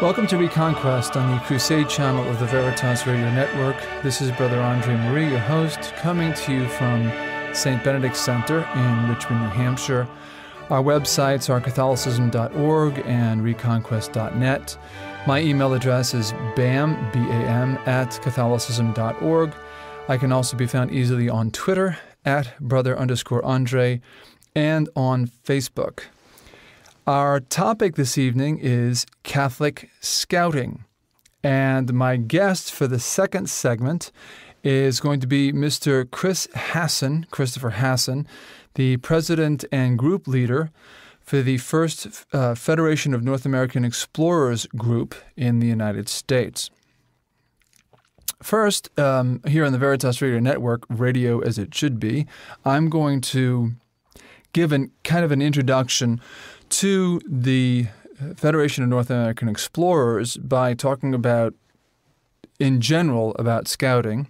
Welcome to Reconquest on the Crusade channel of the Veritas Radio Network. This is Brother Andre Marie, your host, coming to you from St. Benedict Center in Richmond, New Hampshire. Our websites are catholicism.org and reconquest.net. My email address is bam, at catholicism.org. I can also be found easily on Twitter at brother_Andre and on Facebook. Our topic this evening is Catholic Scouting, and my guest for the second segment is going to be Mr. Christopher Hasson, the president and group leader for the first Federation of North American Explorers group in the United States. First, here on the Veritas Radio Network, radio as it should be, I'm going to give kind of an introduction to the Federation of North American Explorers by talking about, in general, about scouting,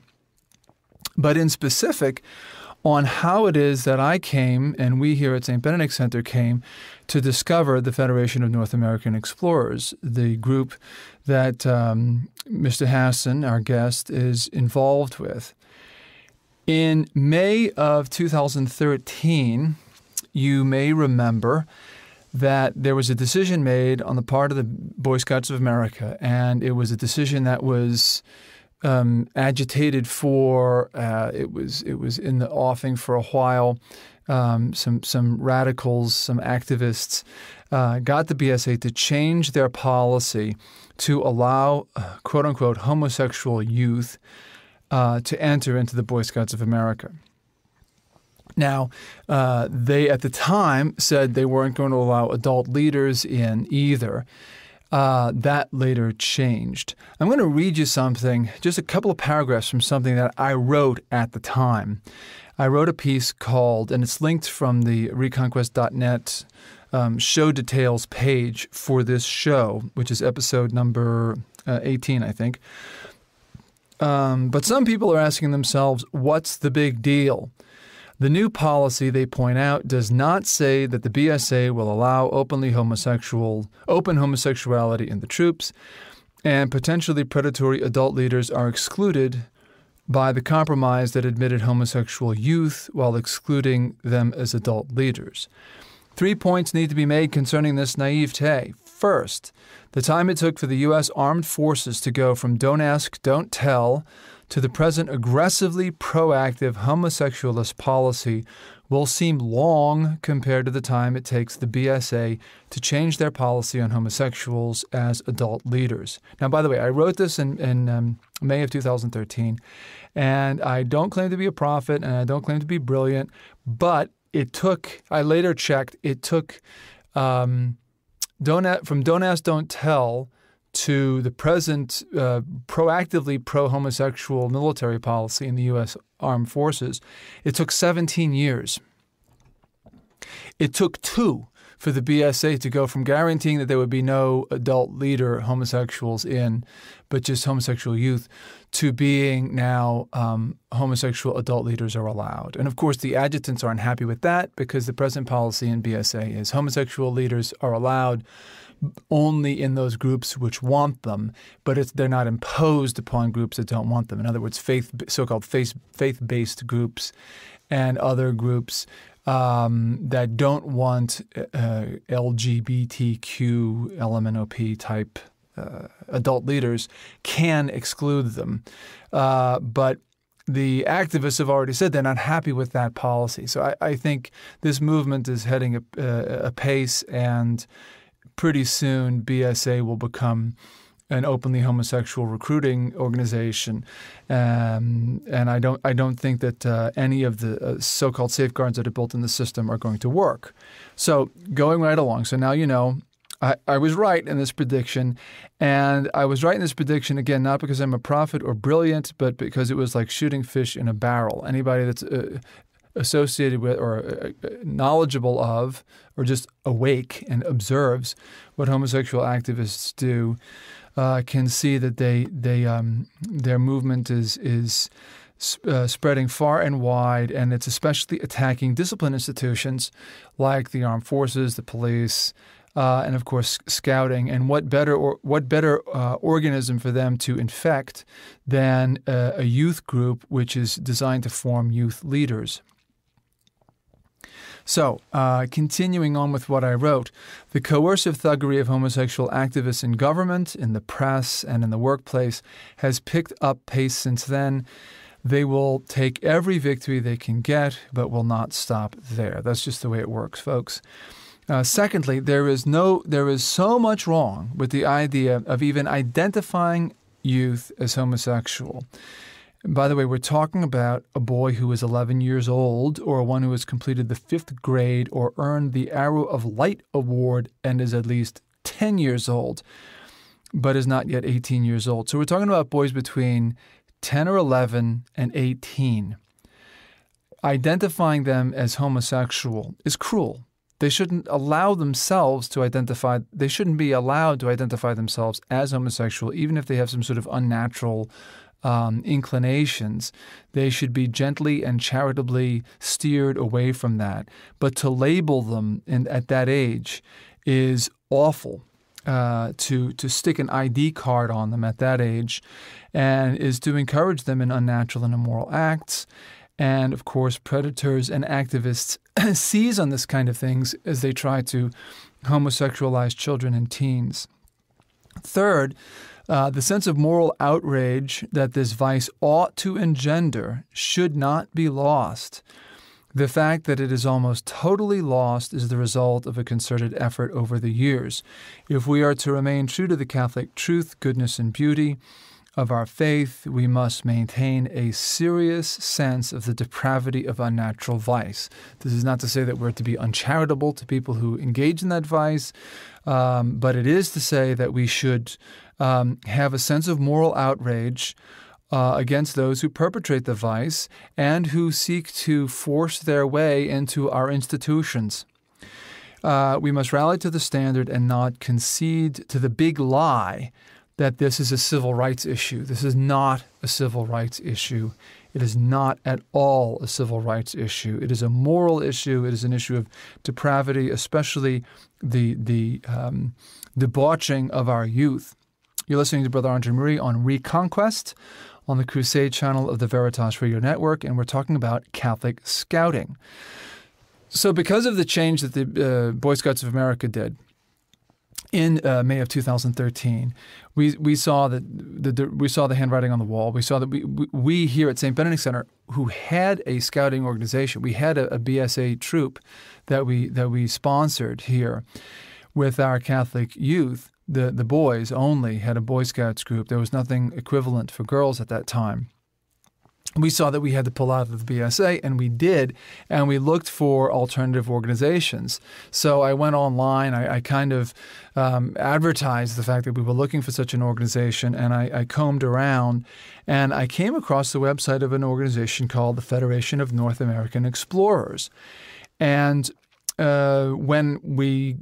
but in specific on how it is that I came, and we here at St. Benedict Center came, to discover the Federation of North American Explorers, the group that Mr. Hasson, our guest, is involved with. In May of 2013, you may remember that there was a decision made on the part of the Boy Scouts of America, and it was a decision that was agitated for. It was in the offing for a while. Some radicals, some activists, got the BSA to change their policy to allow "quote unquote" homosexual youth to enter into the Boy Scouts of America. Now, they at the time said they weren't going to allow adult leaders in either. That later changed. I'm going to read you something, just a couple of paragraphs from something that I wrote at the time. I wrote a piece called, and it's linked from the reconquest.net show details page for this show, which is episode number 18, I think. But some people are asking themselves, what's the big deal? The new policy, they point out, does not say that the BSA will allow open homosexuality in the troops, and potentially predatory adult leaders are excluded by the compromise that admitted homosexual youth while excluding them as adult leaders. 3 points need to be made concerning this naivete. First, the time it took for the U.S. Armed Forces to go from don't ask, don't tell to the present aggressively proactive homosexualist policy will seem long compared to the time it takes the BSA to change their policy on homosexuals as adult leaders. Now, by the way, I wrote this in May of 2013, and I don't claim to be a prophet, and I don't claim to be brilliant, but I later checked, it took from don't ask, don't tell to the present proactively pro-homosexual military policy in the U.S. Armed Forces, it took 17 years. It took 2 for the BSA to go from guaranteeing that there would be no adult leader homosexuals in, but just homosexual youth, to being now homosexual adult leaders are allowed. And of course, the adjutants aren't happy with that because the present policy in BSA is homosexual leaders are allowed only in those groups which want them, but they're not imposed upon groups that don't want them. In other words, so-called faith-based groups and other groups that don't want LGBTQ, LMNOP type adult leaders can exclude them. But the activists have already said they're not happy with that policy. So I think this movement is heading apace, and pretty soon BSA will become an openly homosexual recruiting organization, and I don't think that any of the so-called safeguards that are built in the system are going to work. So going right along, so now you know I was right in this prediction, and I was right in this prediction again not because I'm a prophet or brilliant, but because it was like shooting fish in a barrel. Anybody that's associated with or knowledgeable of or just awake and observes what homosexual activists do can see that their movement is spreading far and wide, and it's especially attacking discipline institutions like the armed forces, the police, and of course scouting. And what better organism for them to infect than a youth group which is designed to form youth leaders. So, continuing on with what I wrote, the coercive thuggery of homosexual activists in government, in the press, and in the workplace has picked up pace since then. They will take every victory they can get, but will not stop there. That's just the way it works, folks. Secondly, there is so much wrong with the idea of even identifying youth as homosexual. By the way, we're talking about a boy who is 11 years old or one who has completed the 5th grade or earned the Arrow of Light Award and is at least 10 years old, but is not yet 18 years old. So we're talking about boys between 10 or 11 and 18. Identifying them as homosexual is cruel. They shouldn't be allowed to identify themselves as homosexual, even if they have some sort of unnatural inclinations. They should be gently and charitably steered away from that. But to label them at that age is awful. To stick an ID card on them at that age, and is to encourage them in unnatural and immoral acts. And of course, predators and activists seize on this kind of things as they try to homosexualize children and teens. Third, the sense of moral outrage that this vice ought to engender should not be lost. The fact that it is almost totally lost is the result of a concerted effort over the years. If we are to remain true to the Catholic truth, goodness, and beauty of our faith, we must maintain a serious sense of the depravity of unnatural vice. This is not to say that we're to be uncharitable to people who engage in that vice, but it is to say that we should have a sense of moral outrage against those who perpetrate the vice and who seek to force their way into our institutions. We must rally to the standard and not concede to the big lie that this is a civil rights issue. This is not a civil rights issue. It is not at all a civil rights issue. It is a moral issue. It is an issue of depravity, especially the debauching of our youth. You're listening to Brother Andre Marie on Reconquest on the Crusade channel of the Veritas Radio Network, and we're talking about Catholic scouting. So because of the change that the Boy Scouts of America did in May of 2013, we saw that we saw the handwriting on the wall. We saw that we here at St. Benedict Center, who had a scouting organization, we had a BSA troop that we sponsored here with our Catholic youth. The boys only had a Boy Scouts group. There was nothing equivalent for girls at that time. We saw that we had to pull out of the BSA, and we did, and we looked for alternative organizations. So I went online. I kind of advertised the fact that we were looking for such an organization, and I combed around, and I came across the website of an organization called the Federation of North American Explorers. And when we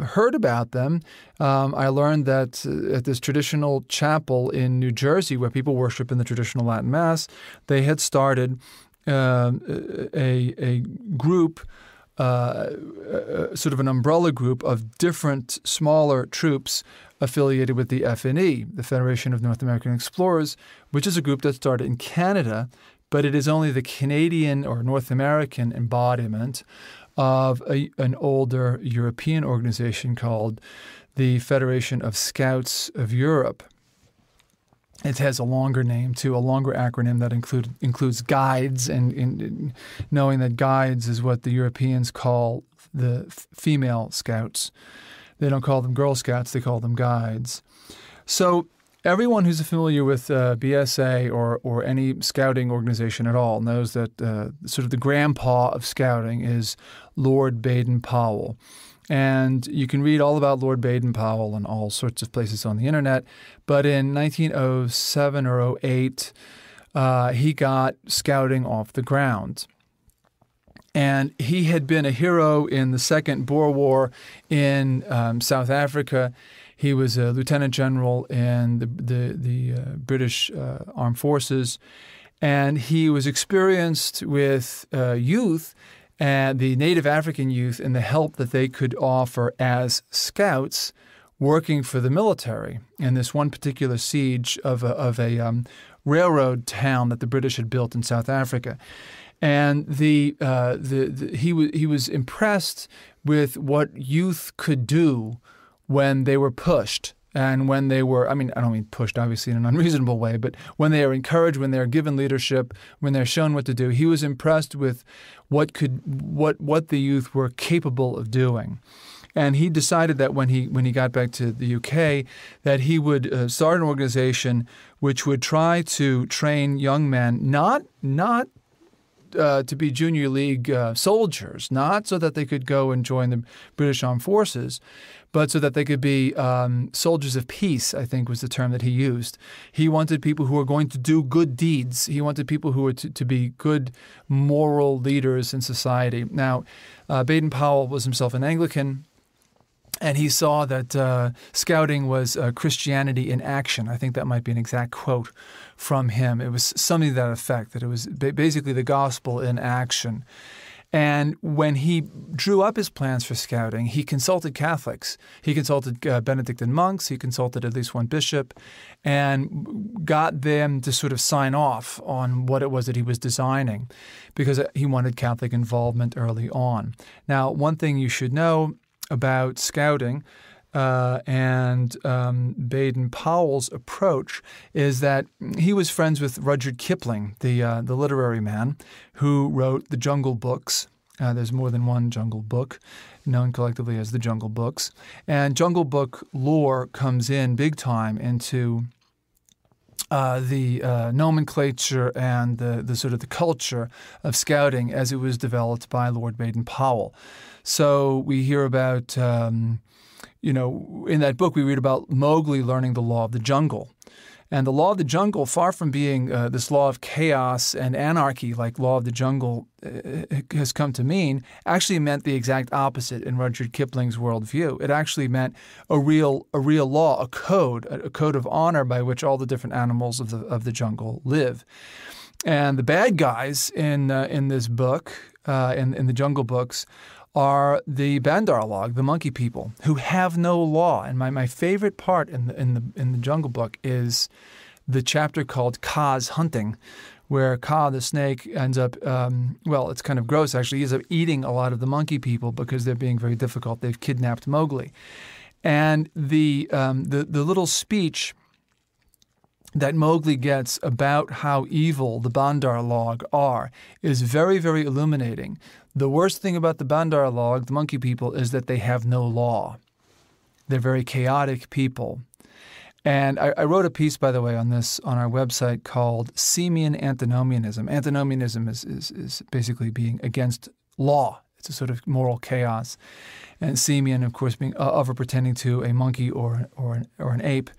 heard about them, I learned that at this traditional chapel in New Jersey, where people worship in the traditional Latin Mass, they had started a group, sort of an umbrella group of different smaller troops affiliated with the FNE, the Federation of North American Explorers, which is a group that started in Canada, but it is only the Canadian or North American embodiment of an older European organization called the Federation of Scouts of Europe. It has a longer name, too, a longer acronym that includes guides, and knowing that guides is what the Europeans call the female scouts. They don't call them Girl Scouts, they call them guides. So everyone who's familiar with BSA or any scouting organization at all knows that sort of the grandpa of scouting is Lord Baden-Powell. And you can read all about Lord Baden-Powell in all sorts of places on the internet. But in 1907 or 08, he got scouting off the ground. And he had been a hero in the Second Boer War in South Africa. He was a lieutenant general in the British Armed Forces, and he was experienced with youth and the native African youth and the help that they could offer as scouts working for the military in this one particular siege of a railroad town that the British had built in South Africa. And he was impressed with what youth could do when they were pushed. And when they were, I don't mean pushed obviously in an unreasonable way, but when they are encouraged, when they're given leadership, when they're shown what to do, he was impressed with what the youth were capable of doing. And he decided that when he got back to the UK, that he would start an organization which would try to train young men, not to be junior league soldiers, not so that they could go and join the British Armed Forces, but so that they could be soldiers of peace, I think was the term that he used. He wanted people who were going to do good deeds. He wanted people who were to be good moral leaders in society. Now, Baden-Powell was himself an Anglican, and he saw that scouting was Christianity in action. I think that might be an exact quote from him. It was something to that effect, that it was basically the gospel in action. And when he drew up his plans for scouting, he consulted Catholics. He consulted Benedictine monks. He consulted at least one bishop and got them to sort of sign off on what it was that he was designing because he wanted Catholic involvement early on. Now, one thing you should know about scouting and Baden-Powell's approach is that he was friends with Rudyard Kipling, the literary man who wrote the Jungle Books. There's more than one Jungle Book, known collectively as the Jungle Books. And Jungle Book lore comes in big time into the nomenclature and the sort of the culture of scouting as it was developed by Lord Baden-Powell. So we hear about, in that book we read about Mowgli learning the law of the jungle. And the law of the jungle, far from being this law of chaos and anarchy like law of the jungle has come to mean, actually meant the exact opposite in Rudyard Kipling's worldview. It actually meant a real law, a code of honor by which all the different animals of the jungle live. And the bad guys in this book, in the Jungle Books, are the Bandarlog, the monkey people, who have no law. And my favorite part in the Jungle Book is the chapter called Kaa's Hunting, where Kaa the snake ends up, it's kind of gross actually, he ends up eating a lot of the monkey people because they're being very difficult. They've kidnapped Mowgli. And the little speech that Mowgli gets about how evil the Bandarlog are is very, very illuminating. The worst thing about the Bandarlog, the monkey people, is that they have no law. They're very chaotic people. And I wrote a piece, by the way, on this on our website called Simian Antinomianism. Antinomianism is basically being against law. It's a sort of moral chaos. And Simian, of course, being over pretending to a monkey or an ape.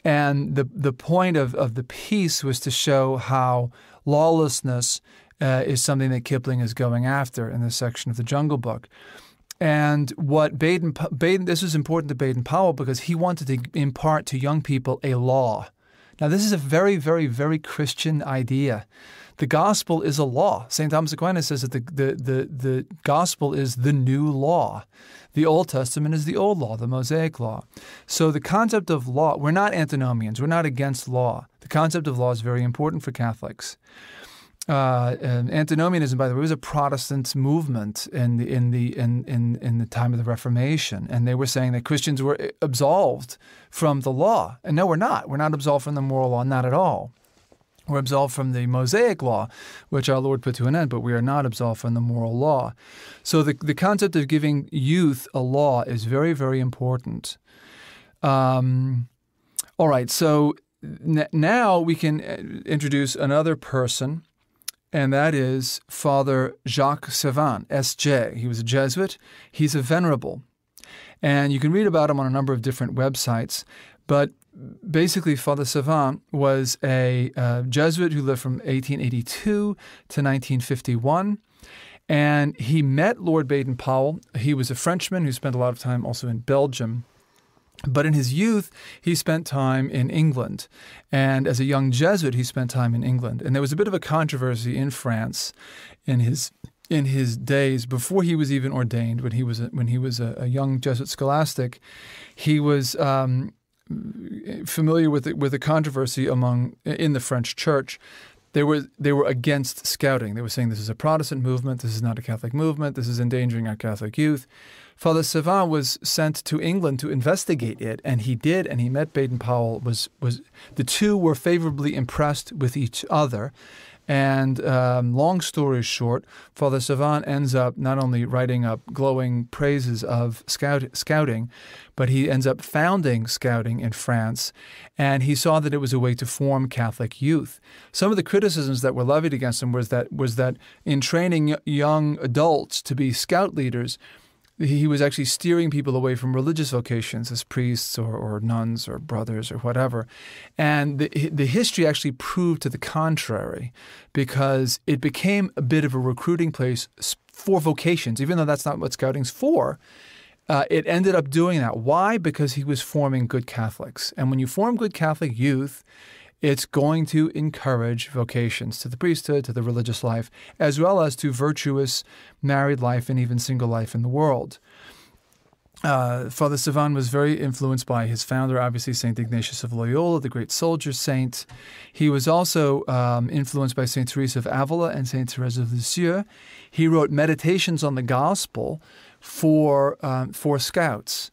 And the point of the piece was to show how lawlessness is something that Kipling is going after in this section of the Jungle Book. And what Baden, this was important to Baden-Powell because he wanted to impart to young people a law. Now, this is a very, very, very Christian idea. The gospel is a law. St. Thomas Aquinas says that the gospel is the new law. The Old Testament is the old law, the Mosaic law. So the concept of law, we're not antinomians. We're not against law. The concept of law is very important for Catholics. And antinomianism, by the way, was a Protestant movement in the time of the Reformation, and they were saying that Christians were absolved from the law. And no, we're not. We're not absolved from the moral law, not at all. We're absolved from the Mosaic law, which our Lord put to an end, but we are not absolved from the moral law. So the concept of giving youth a law is very, very important. All right, so now we can introduce another person, and that is Father Jacques Sevin, S.J. He was a Jesuit. He's a venerable. And you can read about him on a number of different websites. But basically, Father Sevin was a Jesuit who lived from 1882 to 1951. And he met Lord Baden-Powell. He was a Frenchman who spent a lot of time also in Belgium. But in his youth, he spent time in England. And as a young Jesuit, he spent time in England. And there was a bit of a controversy in France in his in his days before he was even ordained, when he was a young Jesuit scholastic, he was familiar with the controversy in the French Church. They were against scouting. They were saying this is a Protestant movement. This is not a Catholic movement. This is endangering our Catholic youth. Father Savin was sent to England to investigate it, and he did. And he met Baden-Powell. The two were favorably impressed with each other. And long story short, Father Savin ends up not only writing up glowing praises of scouting, but he ends up founding scouting in France, and he saw that it was a way to form Catholic youth. Some of the criticisms that were levied against him was that in training young adults to be scout leaders, he was actually steering people away from religious vocations as priests or nuns or brothers or whatever. And the history actually proved to the contrary, because it became a bit of a recruiting place for vocations, even though that's not what scouting's for. It ended up doing that. Why? Because he was forming good Catholics. And when you form good Catholic youth, it's going to encourage vocations to the priesthood, to the religious life, as well as to virtuous married life and even single life in the world. Father Savin was very influenced by his founder, obviously St. Ignatius of Loyola, the great soldier saint. He was also influenced by St. Teresa of Avila and St. Therese of Lisieux. He wrote meditations on the gospel for scouts,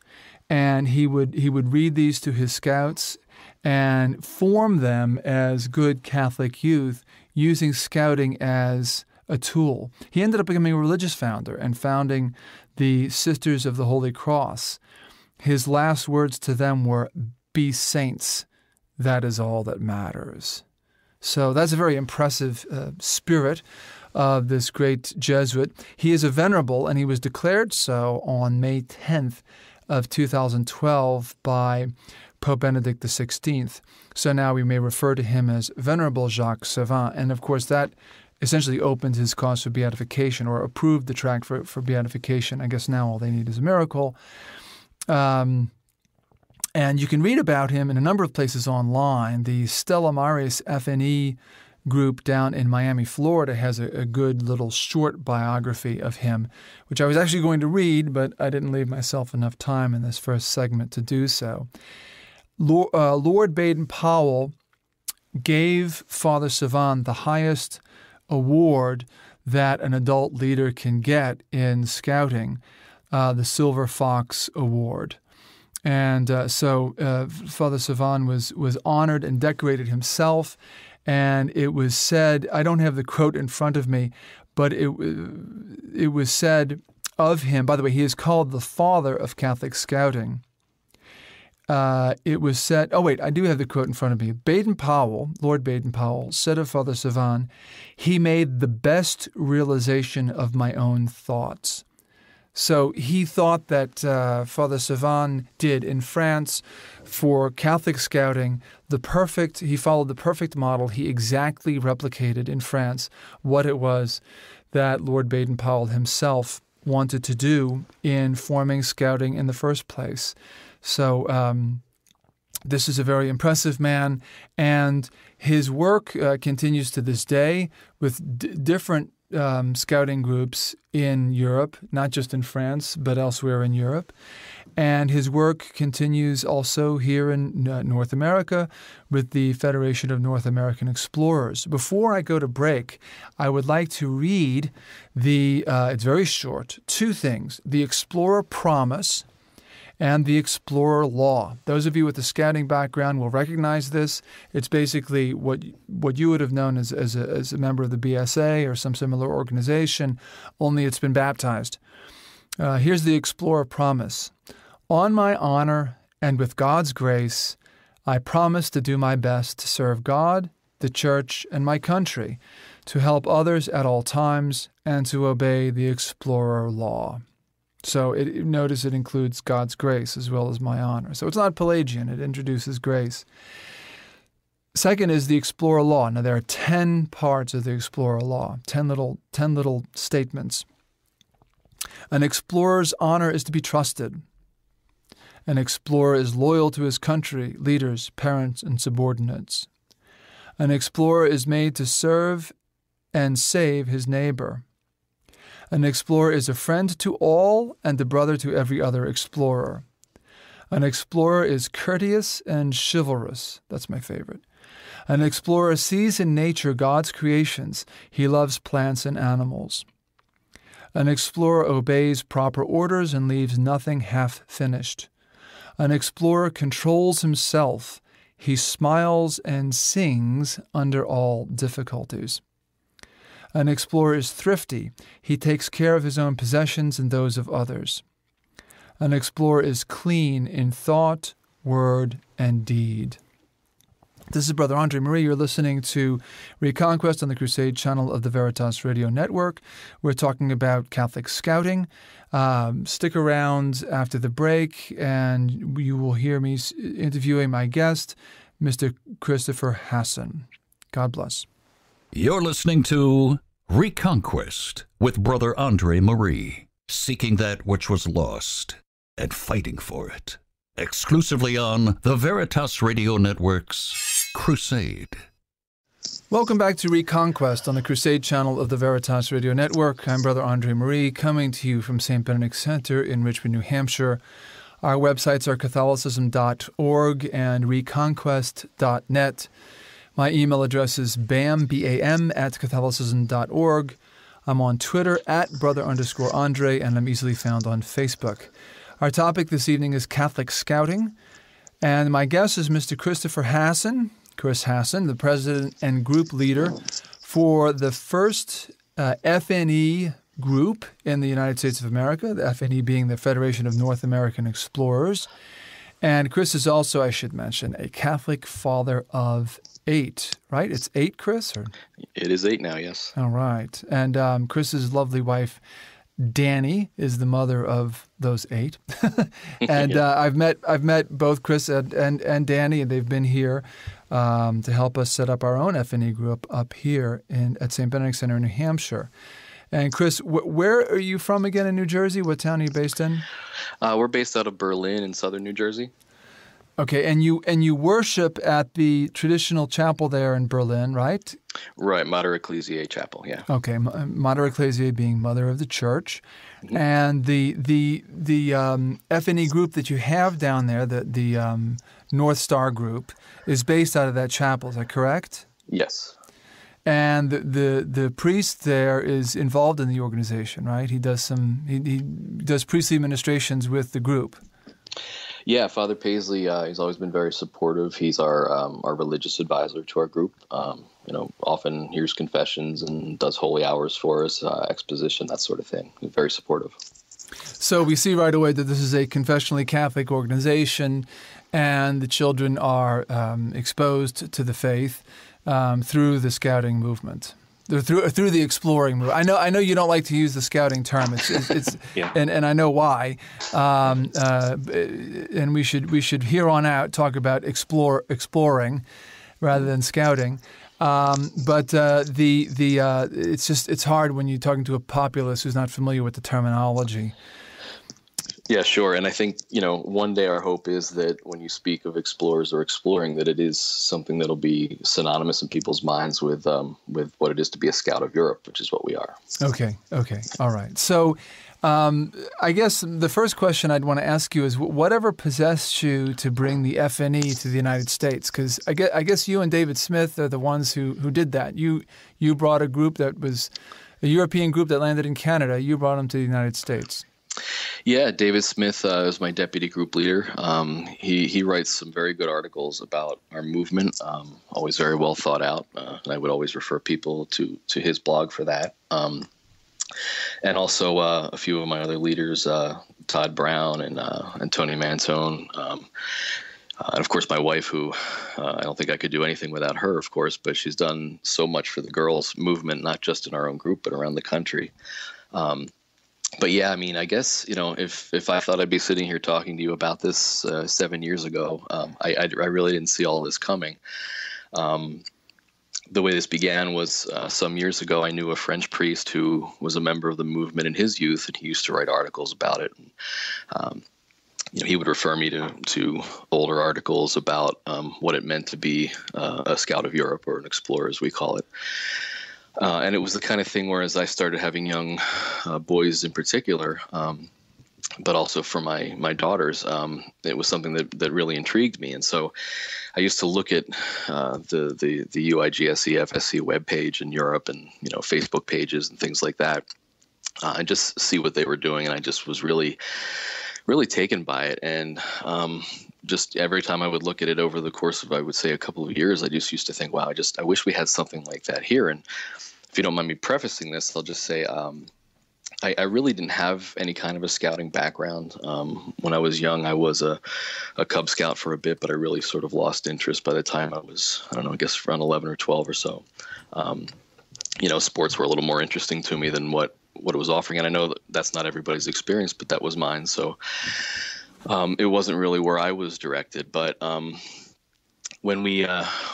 and he would read these to his scouts and form them as good Catholic youth, using scouting as a tool. He ended up becoming a religious founder and founding the Sisters of the Holy Cross. His last words to them were, "Be saints, that is all that matters." So that's a very impressive spirit of this great Jesuit. He is a venerable, and he was declared so on May 10th of 2012 by Pope Benedict XVI. So now we may refer to him as Venerable Jacques Savin. And of course, that essentially opened his cause for beatification, or approved the track for beatification. I guess now all they need is a miracle. And you can read about him in a number of places online. The Stella Maris FNE group down in Miami, Florida, has a good little short biography of him, which I was actually going to read, but I didn't leave myself enough time in this first segment to do so. Lord Baden-Powell gave Father Savin the highest award that an adult leader can get in scouting, the Silver Fox Award. And so Father Savin was honored and decorated himself. And it was said, I don't have the quote in front of me, but it was said of him, by the way, he is called the father of Catholic scouting. It was said, I do have the quote in front of me. Baden-Powell, Lord Baden-Powell, said of Father Savin, "He made the best realization of my own thoughts." So he thought that Father Savin did in France for Catholic scouting he followed the perfect model. He exactly replicated in France what it was that Lord Baden-Powell himself wanted to do in forming scouting in the first place. So this is a very impressive man, and his work continues to this day with different scouting groups in Europe, not just in France, but elsewhere in Europe. And his work continues also here in North America with the Federation of North American Explorers. Before I go to break, I would like to read it's very short, two things: the Explorer Promise and the Explorer Law. Those of you with a scouting background will recognize this. It's basically what you would have known as a member of the BSA or some similar organization, only it's been baptized. Here's the Explorer Promise. On my honor and with God's grace, I promise to do my best to serve God, the Church, and my country, to help others at all times, and to obey the Explorer Law. So notice it includes God's grace as well as my honor. So it's not Pelagian. It introduces grace. Second is the Explorer Law. Now there are 10 parts of the Explorer Law, 10 little statements. An explorer's honor is to be trusted. An explorer is loyal to his country, leaders, parents, and subordinates. An explorer is made to serve and save his neighbor. An explorer is a friend to all and a brother to every other explorer. An explorer is courteous and chivalrous. That's my favorite. An explorer sees in nature God's creations. He loves plants and animals. An explorer obeys proper orders and leaves nothing half-finished. An explorer controls himself. He smiles and sings under all difficulties. An explorer is thrifty. He takes care of his own possessions and those of others. An explorer is clean in thought, word, and deed. This is Brother Andre Marie. You're listening to Reconquest on the Crusade channel of the Veritas Radio Network. We're talking about Catholic Scouting. Stick around after the break, and you will hear me interviewing my guest, Mr. Christopher Hasson. God bless. You're listening to Reconquest with Brother Andre Marie, seeking that which was lost and fighting for it. Exclusively on the Veritas Radio Network's Crusade. Welcome back to Reconquest on the Crusade channel of the Veritas Radio Network. I'm Brother Andre Marie, coming to you from St. Benedict Center in Richmond, New Hampshire. Our websites are Catholicism.org and Reconquest.net. My email address is bam, at Catholicism.org. I'm on Twitter at Brother_Andre, and I'm easily found on Facebook. Our topic this evening is Catholic Scouting, and my guest is Mr. Christopher Hasson, Chris Hasson, the president and group leader for the first FNE group in the United States of America, the FNE being the Federation of North American Explorers. And Chris is also, I should mention, a Catholic father of 8, right? It's 8, Chris? Or? It is 8 now, yes. All right. And Chris's lovely wife, Danny, is the mother of those 8. And I've met both Chris and Danny, and they've been here to help us set up our own FNE group up here at St. Benedict Center in New Hampshire. And Chris, where are you from again in New Jersey? What town are you based in? We're based out of Berlin in southern New Jersey. Okay, and you worship at the traditional chapel there in Berlin, right? Right, Mater Ecclesiae Chapel, yeah. Okay, Mater Ecclesiae being Mother of the Church, mm-hmm. And the FNE group that you have down there, the North Star group, is based out of that chapel. Is that correct? Yes. And the priest there is involved in the organization, right? He does he does priestly administrations with the group. Yeah, Father Paisley, he's always been very supportive. He's our religious advisor to our group. Often hears confessions and does holy hours for us, exposition, that sort of thing. He's very supportive. So we see right away that this is a confessionally Catholic organization, and the children are exposed to the faith through the scouting movement. Through the exploring movement. I know you don't like to use the scouting term. It's yeah. and I know why. And we should here on out talk about exploring rather than scouting. But it's hard when you're talking to a populace who's not familiar with the terminology. Yeah, sure. And I think, one day our hope is that when you speak of explorers or exploring, that it is something that'll be synonymous in people's minds with what it is to be a scout of Europe, which is what we are. Okay. All right. So I guess the first question I'd want to ask you is whatever possessed you to bring the FNE to the United States? Because I guess you and David Smith are the ones who did that. You brought a group that was a European group that landed in Canada. You brought them to the United States. Yeah, David Smith is my deputy group leader. He writes some very good articles about our movement, always very well thought out. And I would always refer people to his blog for that. And also a few of my other leaders, Todd Brown and Tony Mantone. And of course, my wife, who I don't think I could do anything without her, of course, but she's done so much for the girls' movement, not just in our own group, but around the country. But yeah, I mean, I guess, if I thought I'd be sitting here talking to you about this 7 years ago, I really didn't see all this coming. The way this began was some years ago, I knew a French priest who was a member of the movement in his youth, and he used to write articles about it. And, he would refer me to older articles about what it meant to be a scout of Europe, or an explorer, as we call it. And it was the kind of thing where, as I started having young boys in particular, but also for my daughters, it was something that really intrigued me. And so I used to look at the UIGSE FSC webpage in Europe, and Facebook pages and things like that, and just see what they were doing. And I just was really taken by it. And just every time I would look at it over the course of, I would say, a couple of years, I just used to think, wow, I wish we had something like that here. And if you don't mind me prefacing this, I'll just say I really didn't have any kind of a scouting background. When I was young, I was a Cub Scout for a bit, but I really sort of lost interest by the time I was, I don't know, I guess around 11 or 12 or so. Sports were a little more interesting to me than what it was offering. And I know that's not everybody's experience, but that was mine. So it wasn't really where I was directed. But when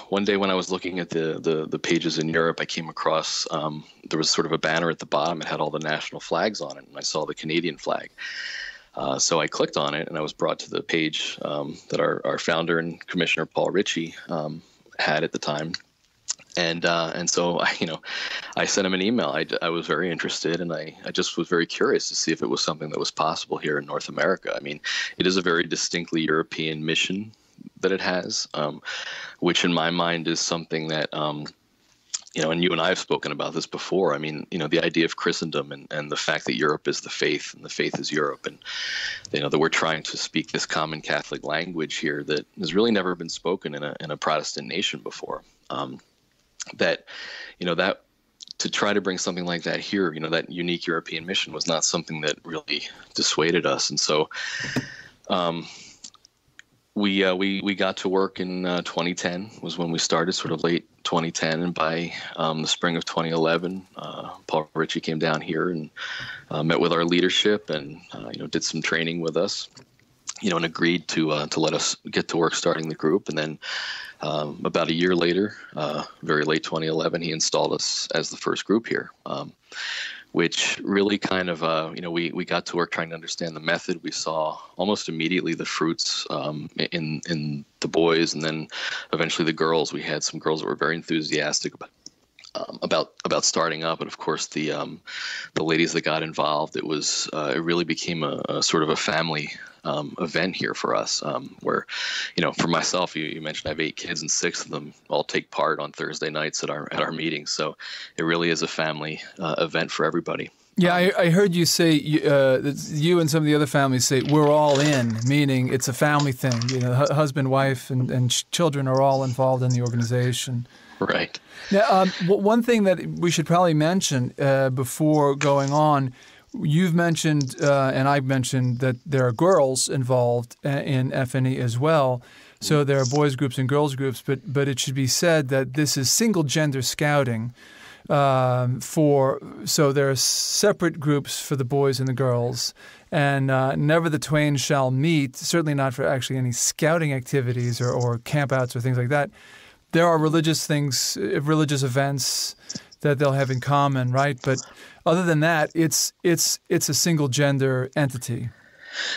one day when I was looking at the pages in Europe, I came across, there was sort of a banner at the bottom. It had all the national flags on it, and I saw the Canadian flag. So I clicked on it, and I was brought to the page that our founder and commissioner, Paul Ritchie, had at the time. And so I sent him an email. I was very interested, and I just was very curious to see if it was something that was possible here in North America. I mean, it is a very distinctly European mission that it has, which in my mind is something that, and you and I have spoken about this before. I mean, the idea of Christendom and the fact that Europe is the faith and the faith is Europe, and, that we're trying to speak this common Catholic language here that has really never been spoken in a Protestant nation before. That to try to bring something like that here, that unique European mission was not something that really dissuaded us. And so we got to work in 2010 was when we started, sort of late 2010. And by the spring of 2011, Paul Ritchie came down here and met with our leadership and, did some training with us, and agreed to let us get to work starting the group. And then about a year later, very late 2011, he installed us as the first group here, which really kind of, we got to work trying to understand the method. We saw almost immediately the fruits in the boys, and then eventually the girls. We had some girls that were very enthusiastic about starting up, and of course the ladies that got involved. It really became a sort of a family event here for us, where, for myself, you mentioned I have 8 kids, and 6 of them all take part on Thursday nights at our meetings. So it really is a family event for everybody. Yeah, I heard you say, you and some of the other families say, we're all in, meaning it's a family thing. Husband, wife, and children are all involved in the organization. Right. Now, one thing that we should probably mention before going on, you've mentioned and I've mentioned that there are girls involved in FNE as well. So there are boys groups and girls groups, but it should be said that this is single gender scouting. So there are separate groups for the boys and the girls, and never the twain shall meet. Certainly not for actually any scouting activities or campouts or things like that. There are religious things, religious events that they'll have in common, right? But other than that, it's a single gender entity.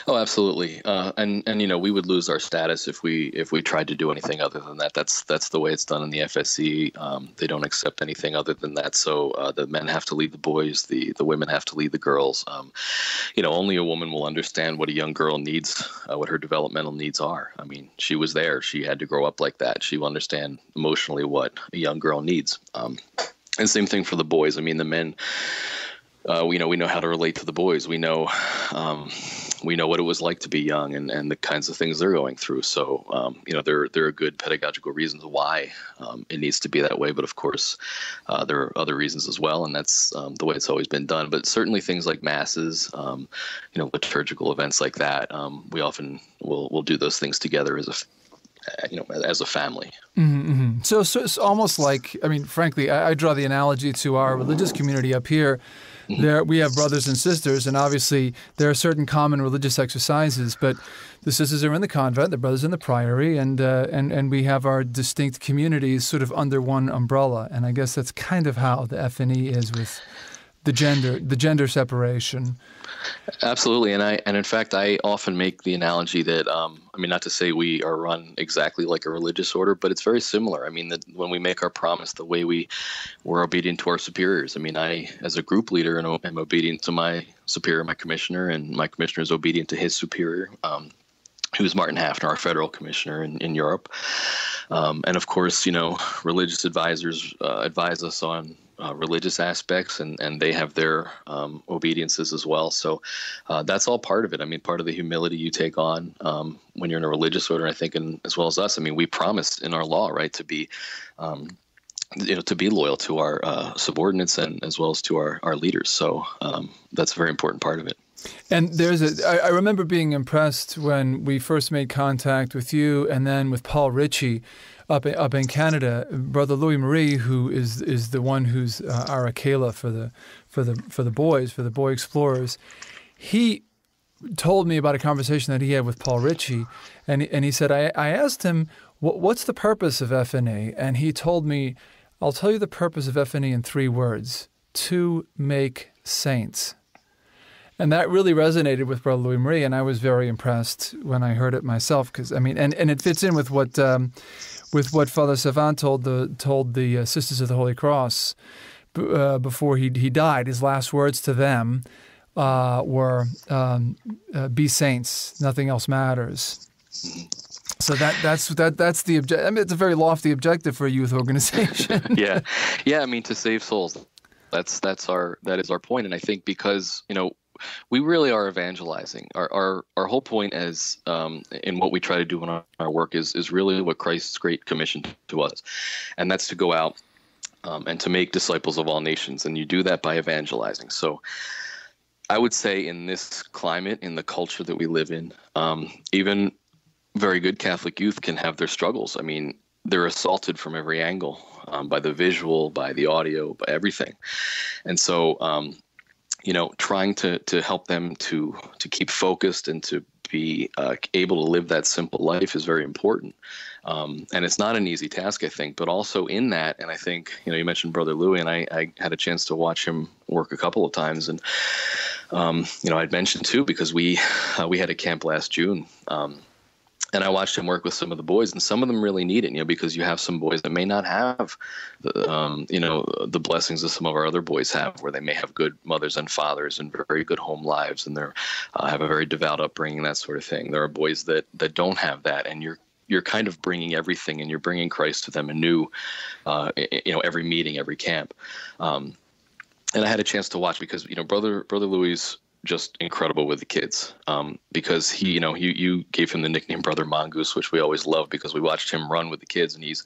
Oh, absolutely. And we would lose our status if we tried to do anything other than that. That's the way it's done in the FSC. They don't accept anything other than that. So the men have to lead the boys, the women have to lead the girls. Only a woman will understand what a young girl needs, what her developmental needs are. I mean, she was there. She had to grow up like that. She will understand emotionally what a young girl needs. And same thing for the boys. I mean, the men, we know how to relate to the boys. We know what it was like to be young and the kinds of things they're going through. So, there are good pedagogical reasons why it needs to be that way. But of course, there are other reasons as well, and that's the way it's always been done. But certainly things like masses, liturgical events like that, we often will do those things together as a family. Mm-hmm. So it's almost like, frankly, I draw the analogy to our religious community up here. There we have brothers and sisters, and obviously there are certain common religious exercises, but the sisters are in the convent, the brothers in the priory, and we have our distinct communities sort of under one umbrella. And I guess that's kind of how the FNE is with the gender separation. Absolutely, and in fact, I often make the analogy that not to say we are run exactly like a religious order, but it's very similar. I mean, that when we make our promise, the way we're obedient to our superiors. I mean, I, as a group leader, am obedient to my superior, my commissioner, and my commissioner is obedient to his superior, who's Martin Hafner, our federal commissioner in Europe. And of course, religious advisors advise us on religious aspects, and they have their obediences as well. So that's all part of it. I mean, part of the humility you take on when you're in a religious order, I think, and as well as us. I mean, we promise in our law, right, to be to be loyal to our subordinates and as well as to our leaders. So that's a very important part of it. And I remember being impressed when we first made contact with you and then with Paul Ritchie up in Canada. Brother Louis Marie, who is the one who's our Akela for the boys, for the boy explorers, he told me about a conversation that he had with Paul Ritchie, and he said, I asked him, what's the purpose of FNA? And he told me, I'll tell you the purpose of FNA in 3 words: to make saints. And that really resonated with Brother Louis Marie, and I was very impressed when I heard it myself. Because and it fits in with what Father Savant told the Sisters of the Holy Cross before he died. His last words to them were, "Be saints. Nothing else matters." So that's the objective. I mean, it's a very lofty objective for a youth organization. Yeah. I mean, to save souls. That is our point, and I think because we really are evangelizing. Our whole point is in what we try to do in our work is really what Christ's great commission to us, and that's to go out and to make disciples of all nations, and you do that by evangelizing. So I would say in this climate, in the culture that we live in, even very good Catholic youth can have their struggles. I mean, they're assaulted from every angle, by the visual, by the audio, by everything. And so, trying to help them to keep focused and to be able to live that simple life is very important. And it's not an easy task, I think, but also in that, and I think, you mentioned Brother Louis, and I had a chance to watch him work a couple of times. And, I'd mentioned too, because we had a camp last June, and I watched him work with some of the boys, and some of them really need it, because you have some boys that may not have, the blessings that some of our other boys have, where they may have good mothers and fathers and very good home lives, and they're have a very devout upbringing, that sort of thing. There are boys that don't have that, and you're kind of bringing everything, and you're bringing Christ to them anew, every meeting, every camp. And I had a chance to watch because, Brother Louis just incredible with the kids, because he, you gave him the nickname Brother Mongoose, which we always love because we watched him run with the kids, and he's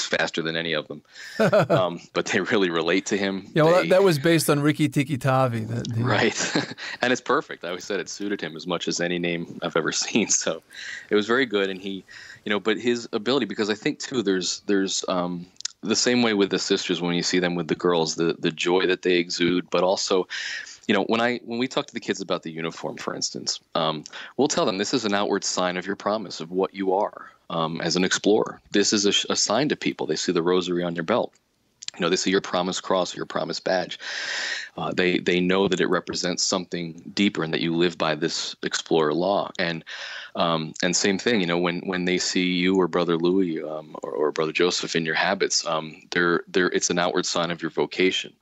faster than any of them. But they really relate to him. Yeah, well, that was based on Rikki Tikki Tavi. Right, and it's perfect. I always said it suited him as much as any name I've ever seen. So it was very good, and he, but his ability, because I think too, there's the same way with the sisters when you see them with the girls, the joy that they exude, but also, when we talk to the kids about the uniform, for instance, we'll tell them this is an outward sign of your promise of what you are as an explorer. This is a sign to people. They see the rosary on your belt. They see your promise cross or your promise badge. They know that it represents something deeper and that you live by this explorer law. And same thing, when they see you or Brother Louis or Brother Joseph in your habits, it's an outward sign of your vocation.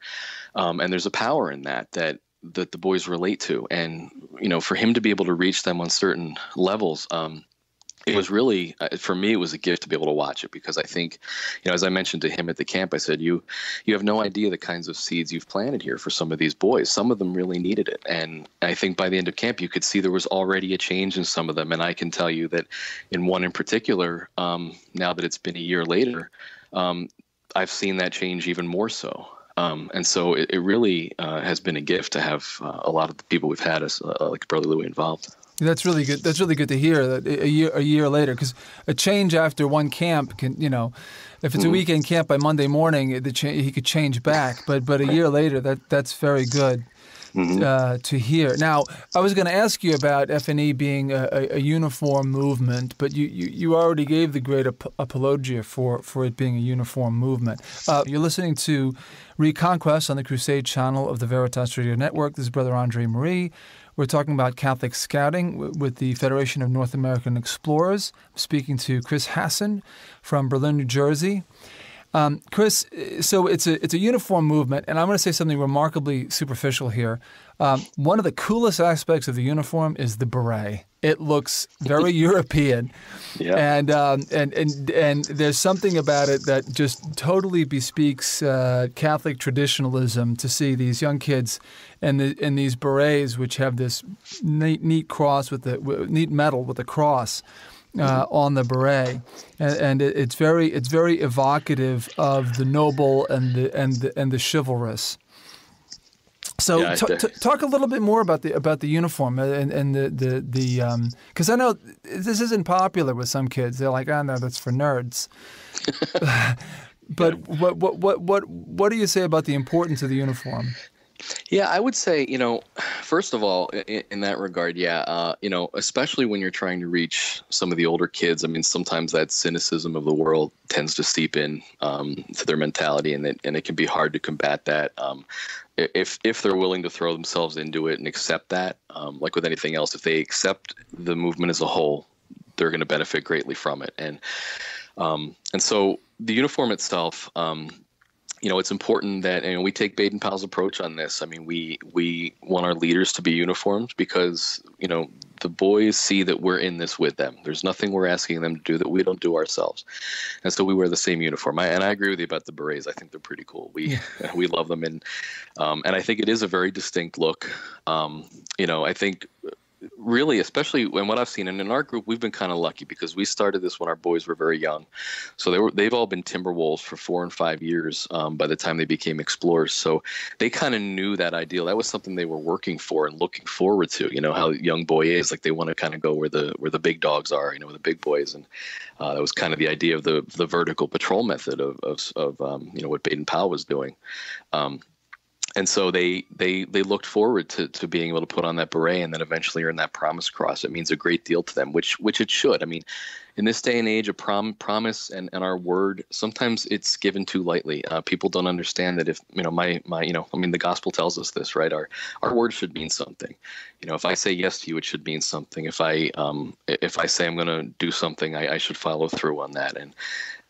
And there's a power in that the boys relate to. And, for him to be able to reach them on certain levels, it was really, for me, it was a gift to be able to watch it, because I think, as I mentioned to him at the camp, I said, you have no idea the kinds of seeds you've planted here for some of these boys. Some of them really needed it. And I think by the end of camp, you could see there was already a change in some of them. And I can tell you that in one in particular, now that it's been a year later, I've seen that change even more so. And so it really has been a gift to have a lot of the people we've had as like Brother Louis involved. That's really good. That's really good to hear that a year later, because a change after one camp can, if it's a weekend camp by Monday morning, he could change back. But a year later, that's very good. to hear. Now, I was going to ask you about FNE being a uniform movement, but you already gave the great apologia for it being a uniform movement. You're listening to Reconquest on the Crusade channel of the Veritas Radio Network. This is Brother Andre Marie. We're talking about Catholic Scouting with the Federation of North American Explorers. I'm speaking to Chris Hassan from Berlin, New Jersey. Chris, so it's a uniform movement, and I'm going to say something remarkably superficial here. One of the coolest aspects of the uniform is the beret. It looks very European, and there's something about it that just totally bespeaks Catholic traditionalism. To see these young kids in these berets, which have this neat cross with the neat medal with the cross. On the beret, and it's very evocative of the noble and the chivalrous. So talk a little bit more about the uniform and the because I know this isn't popular with some kids. They're like, oh no, that's for nerds. But what do you say about the importance of the uniform? Yeah, I would say, first of all, in that regard, especially when you're trying to reach some of the older kids, I mean, sometimes that cynicism of the world tends to seep in to their mentality, and it can be hard to combat that. If they're willing to throw themselves into it and accept that, like with anything else, if they accept the movement as a whole, they're going to benefit greatly from it. And so the uniform itself, it's important that we take Baden-Powell's approach on this. I mean, we want our leaders to be uniformed because, the boys see that we're in this with them. There's nothing we're asking them to do that we don't do ourselves. And so we wear the same uniform. And I agree with you about the berets. I think they're pretty cool. We love them. And I think it is a very distinct look. I think really, especially in what I've seen, and in our group, we've been kind of lucky because we started this when our boys were very young. So they've all been timber wolves for 4 and 5 years by the time they became explorers. So they kind of knew that ideal. That was something they were working for and looking forward to. How a young boy is, like they want to kind of go where the big dogs are, where the big boys. And that was kind of the idea of the vertical patrol method of what Baden-Powell was doing. And so they looked forward to being able to put on that beret and then eventually earn that promise cross. It means a great deal to them, which it should. I mean, in this day and age, a promise and our word, sometimes it's given too lightly. People don't understand that if, the gospel tells us this, right? Our word should mean something. If I say yes to you, it should mean something. If I say I'm going to do something, I should follow through on that.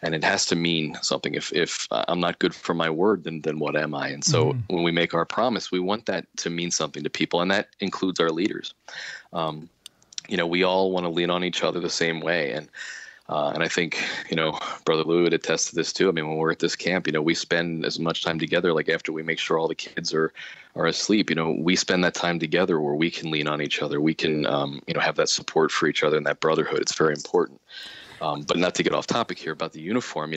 And it has to mean something. If I'm not good for my word, then what am I? And so when we make our promise, we want that to mean something to people, and that includes our leaders. We all want to lean on each other the same way. And I think, Brother Lou would attest to this too. I mean, when we're at this camp, we spend as much time together, like after we make sure all the kids are asleep, we spend that time together where we can lean on each other. We can, have that support for each other and that brotherhood. It's very important. But not to get off topic here about the uniform,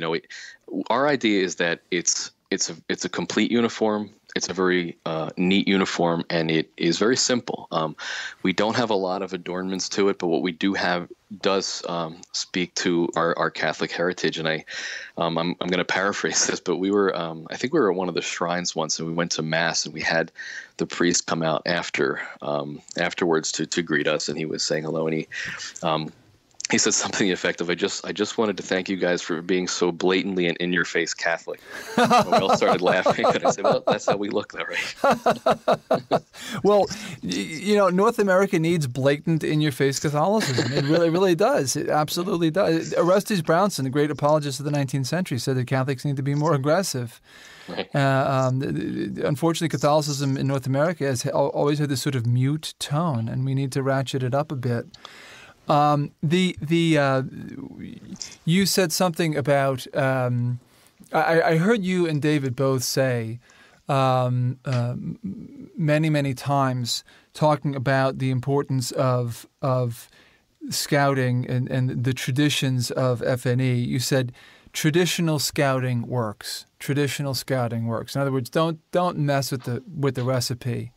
our idea is that it's a complete uniform. It's a very neat uniform, and it is very simple. We don't have a lot of adornments to it, but what we do have does speak to our Catholic heritage. And I'm going to paraphrase this, but we were I think we were at one of the shrines once, and we went to Mass, and we had the priest come out afterwards to greet us, and he was saying hello, and he said something effective. I just wanted to thank you guys for being so blatantly and in-your-face Catholic. We all started laughing, and I said, well, that's how we look, though, right? Well, North America needs blatant in-your-face Catholicism. It really, really does. It absolutely does. Orestes Brownson, the great apologist of the 19th century, said that Catholics need to be more aggressive. Right. Unfortunately, Catholicism in North America has always had this sort of mute tone, and we need to ratchet it up a bit. You said something about I heard you and David both say many times talking about the importance of scouting and the traditions of FNE. You said traditional scouting works. Traditional scouting works. In other words, don't mess with the recipe.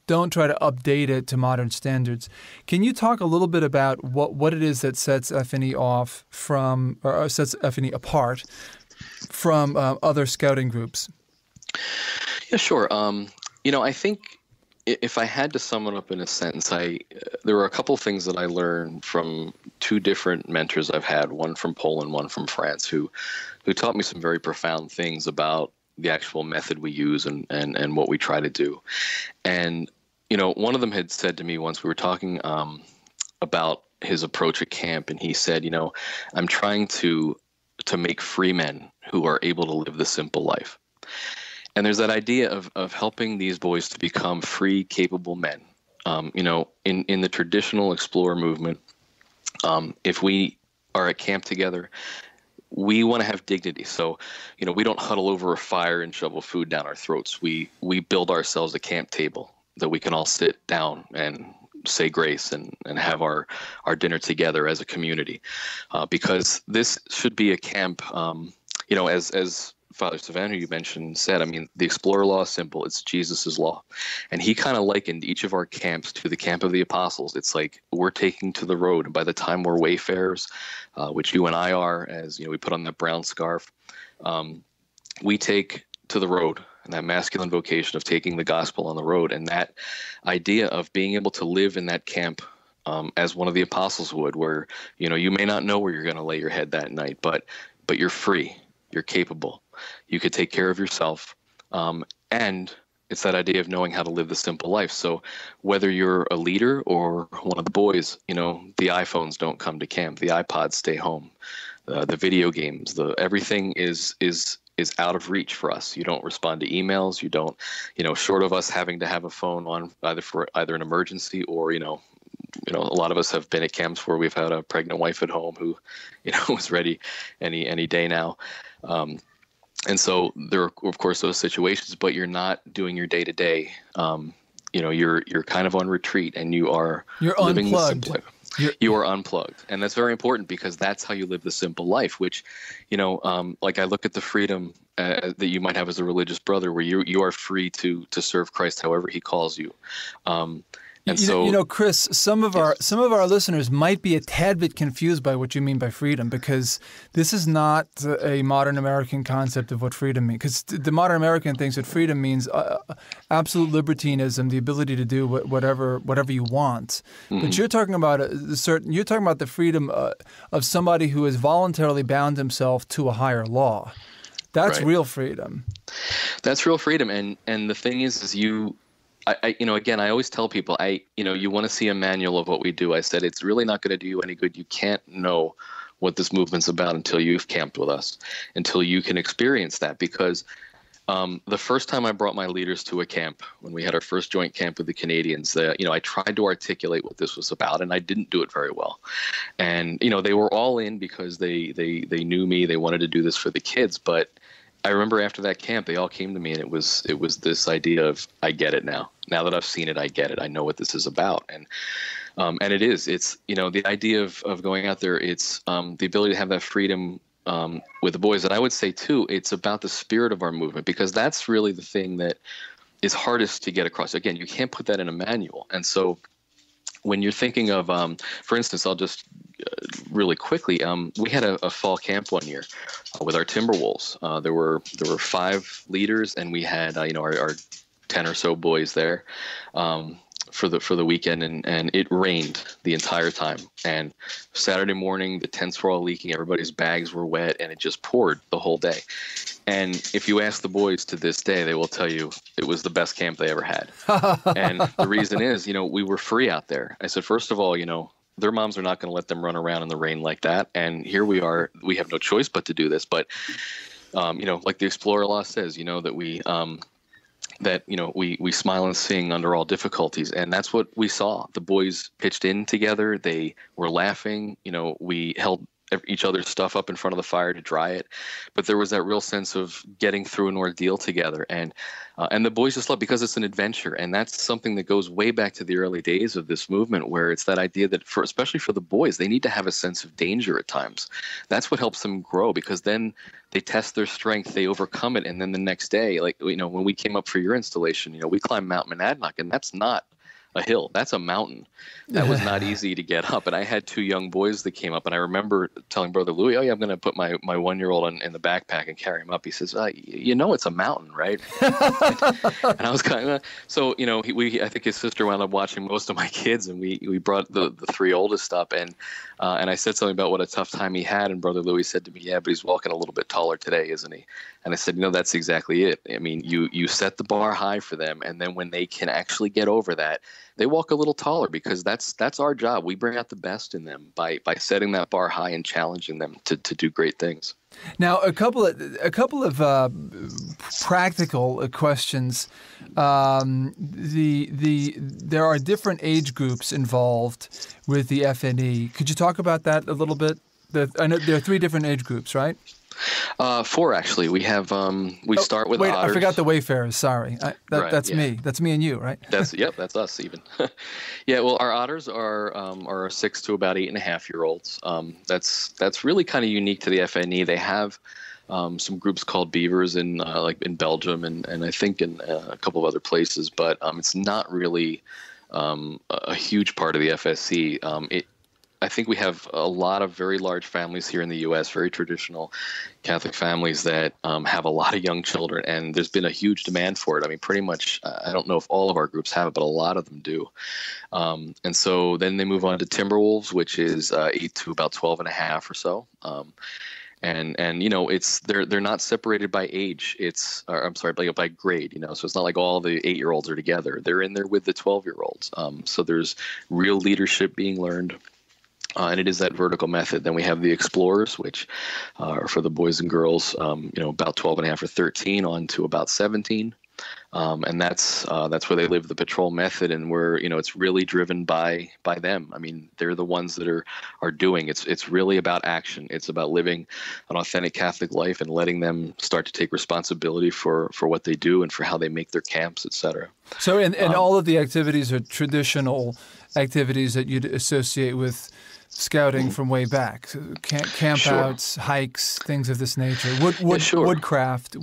Don't try to update it to modern standards. Can you talk a little bit about what it is that sets FNE off from, or sets FNE apart from other scouting groups? Yeah, sure. I think if I had to sum it up in a sentence, there were a couple things that I learned from two different mentors I've had, one from Poland, one from France, who taught me some very profound things about the actual method we use and what we try to do. And, one of them had said to me once, we were talking about his approach at camp, and he said, I'm trying to make free men who are able to live the simple life. And there's that idea of helping these boys to become free, capable men. In the traditional explorer movement, if we are at camp together, we want to have dignity. So, we don't huddle over a fire and shovel food down our throats. We build ourselves a camp table that we can all sit down and say grace and have our dinner together as a community. Because this should be a camp, as Father Savan, who you mentioned, said, the Explorer Law is simple. It's Jesus's law. And he kind of likened each of our camps to the camp of the apostles. It's like we're taking to the road. And by the time we're wayfarers, which you and I are, as we put on that brown scarf, we take to the road, and that masculine vocation of taking the gospel on the road. And that idea of being able to live in that camp as one of the apostles would, where, you may not know where you're going to lay your head that night, but you're free. You're capable. You could take care of yourself. And it's that idea of knowing how to live the simple life. So whether you're a leader or one of the boys, the iPhones don't come to camp. The iPods stay home. The video games, everything is out of reach for us. You don't respond to emails. You don't, short of us having to have a phone on for an emergency or, a lot of us have been at camps where we've had a pregnant wife at home who, was ready any day now. And so there are, of course, those situations, but you're not doing your day to day. You're kind of on retreat, and you're living unplugged. The simple life. You are unplugged, and that's very important because that's how you live the simple life. Which, like I look at the freedom that you might have as a religious brother, where you are free to serve Christ however He calls you. And so, Chris, some of our listeners might be a tad bit confused by what you mean by freedom, because this is not a modern American concept of what freedom means. Because the modern American thinks that freedom means absolute libertinism, the ability to do whatever you want. Mm-hmm. But you're talking about the freedom of somebody who has voluntarily bound himself to a higher law. That's right. Real freedom. That's real freedom, and the thing is you. Again, I always tell people, you want to see a manual of what we do. I said, it's really not going to do you any good. You can't know what this movement's about until you've camped with us, until you can experience that. Because the first time I brought my leaders to a camp, when we had our first joint camp with the Canadians, I tried to articulate what this was about, and I didn't do it very well. And, they were all in because they knew me. They wanted to do this for the kids, but I remember after that camp, they all came to me, and it was this idea of, I get it now. Now that I've seen it, I get it. I know what this is about. And it's, the idea of going out there, it's the ability to have that freedom with the boys. And I would say, too, it's about the spirit of our movement, because that's really the thing that is hardest to get across. Again, you can't put that in a manual. And so when you're thinking of, for instance, I'll just really quickly, we had a fall camp one year with our Timberwolves. There were 5 leaders, and we had our 10 or so boys there for the weekend, and it rained the entire time. And Saturday morning, the tents were all leaking, everybody's bags were wet, and it just poured the whole day. And if you ask the boys to this day, they will tell you it was the best camp they ever had. And the reason is, we were free out there. I said, first of all, their moms are not going to let them run around in the rain like that. And here we are, we have no choice but to do this. But, like the Explorer Law says, that we smile and sing under all difficulties. And that's what we saw. The boys pitched in together. They were laughing. We held each other's stuff up in front of the fire to dry it. But there was that real sense of getting through an ordeal together. And the boys just love, because it's an adventure. And that's something that goes way back to the early days of this movement, where it's that idea that especially for the boys, they need to have a sense of danger at times. That's what helps them grow, because then they test their strength, they overcome it. And then the next day, like, when we came up for your installation, we climbed Mount Monadnock, and that's not a hill. That's a mountain. That was not easy to get up. And I had two young boys that came up, and I remember telling Brother Louis, "Oh yeah, I'm going to put my 1-year-old in the backpack and carry him up." He says, "It's a mountain, right?" And I was kind of so I think his sister wound up watching most of my kids, and we brought the three oldest up, and I said something about what a tough time he had, and Brother Louis said to me, "Yeah, but he's walking a little bit taller today, isn't he?" And I said, that's exactly it. I mean, you set the bar high for them, and then when they can actually get over that, they walk a little taller, because that's our job. We bring out the best in them by setting that bar high and challenging them to do great things. Now, a couple of practical questions. There are different age groups involved with the FNE. Could you talk about that a little bit? I know there are 3 different age groups, right? 4 actually. We have start with otters. I forgot the Wayfarers. Sorry, that's me. That's me and you, right? That's us even. Yeah. Well, our otters are 6 to about 8.5-year-olds. That's really kind of unique to the FNE. They have some groups called beavers in like in Belgium and I think in a couple of other places, but it's not really a huge part of the FSC. I think we have a lot of very large families here in the U.S., very traditional Catholic families that have a lot of young children, and there's been a huge demand for it. I mean, pretty much, I don't know if all of our groups have it, but a lot of them do. And so then they move on to Timberwolves, which is 8 to about 12.5 or so. And they're not separated by age. By grade. So it's not like all the 8-year-olds are together. They're in there with the 12-year-olds. So there's real leadership being learned. And it is that vertical method. Then we have the explorers, which are for the boys and girls, about 12.5 or 13 on to about 17. And that's where they live the patrol method, and where it's really driven by them. I mean, they're the ones that are doing. It's really about action. It's about living an authentic Catholic life and letting them start to take responsibility for what they do and for how they make their camps, etc. So, and all of the activities are traditional activities that you'd associate with scouting from way back, so campouts, hikes, things of this nature. Woodcraft,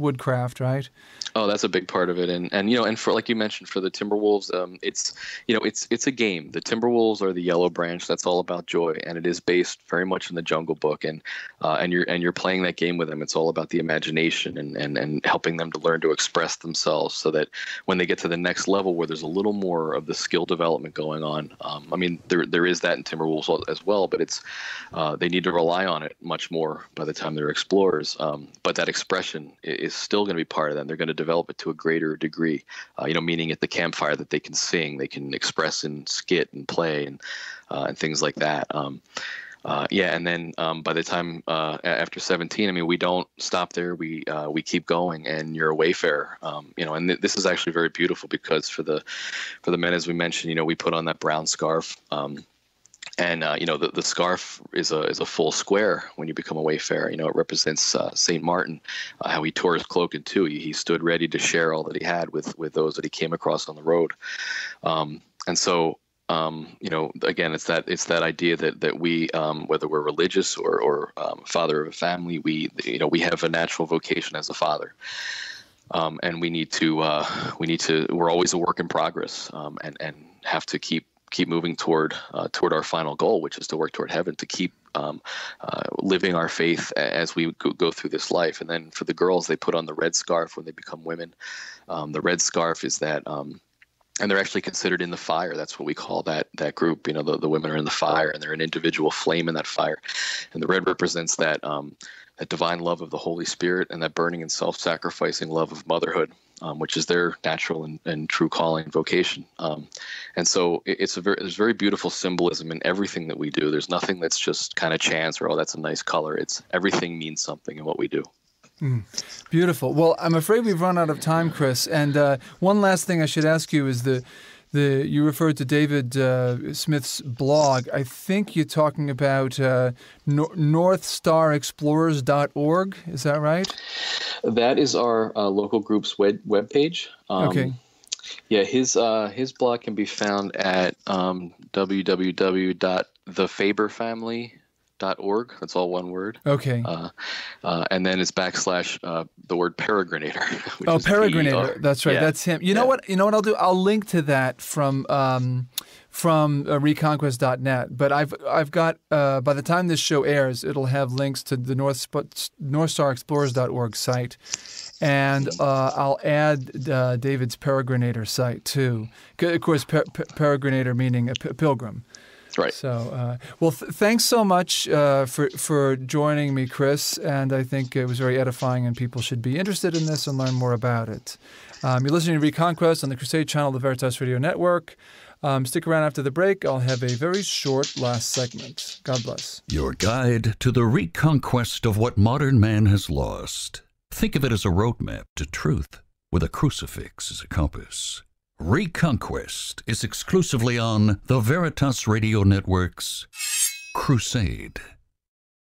right? Oh, that's a big part of it, and for, like you mentioned, for the Timberwolves, it's a game. The Timberwolves are the Yellow Branch. That's all about joy, and it is based very much in the Jungle Book, and you're playing that game with them. It's all about the imagination and helping them to learn to express themselves, so that when they get to the next level, where there's a little more of the skill development going on. I mean, there is that in Timberwolves as well, but it's they need to rely on it much more by the time they're explorers. But that expression is still going to be part of them. They're going to develop it to a greater degree, meaning at the campfire that they can sing, they can express and skit and play and things like that. And then by the time after 17, I mean, we don't stop there. We keep going, and you're a wayfarer. And this is actually very beautiful, because for the men, as we mentioned, we put on that brown scarf. The scarf is a full square when you become a wayfarer. It represents St. Martin, how he tore his cloak in two. He stood ready to share all that he had with those that he came across on the road. Again, it's that idea that we, whether we're religious or father of a family, we have a natural vocation as a father. And we're always a work in progress, and have to keep moving toward our final goal, which is to work toward heaven, to keep living our faith as we go through this life. And then for the girls, they put on the red scarf when they become women. The red scarf is that, and they're actually considered in the fire. That's what we call that group. The women are in the fire, and they're an individual flame in that fire. And the red represents that divine love of the Holy Spirit, and that burning and self-sacrificing love of motherhood, which is their natural and true calling and vocation. And so there's very beautiful symbolism in everything that we do. There's nothing that's just kind of chance or, oh, that's a nice color. Everything means something in what we do. Beautiful. Well, I'm afraid we've run out of time, Chris. And one last thing I should ask you is you referred to David Smith's blog. I think you're talking about NorthStarExplorers.org. Is that right? That is our local group's webpage. Okay. Yeah, his blog can be found at www.thefaberfamily.org. veritas.org. That's all one word. Okay. And then it's backslash the word Peregrinator. Oh, Peregrinator. That's right. Yeah. That's him. You know what? You know what I'll do? I'll link to that from Reconquest.net. But I've got by the time this show airs, it'll have links to the NorthStarExplorers.org site. And I'll add David's Peregrinator site, too. Of course, Peregrinator meaning a pilgrim. Right. So, thanks so much for joining me, Chris. And I think it was very edifying, and people should be interested in this and learn more about it. You're listening to Reconquest on the Crusade Channel of the Veritas Radio Network. Stick around after the break. I'll have a very short last segment. God bless. Your guide to the reconquest of what modern man has lost. Think of it as a roadmap to truth with a crucifix as a compass. Reconquest is exclusively on the Veritas Radio Network's Crusade.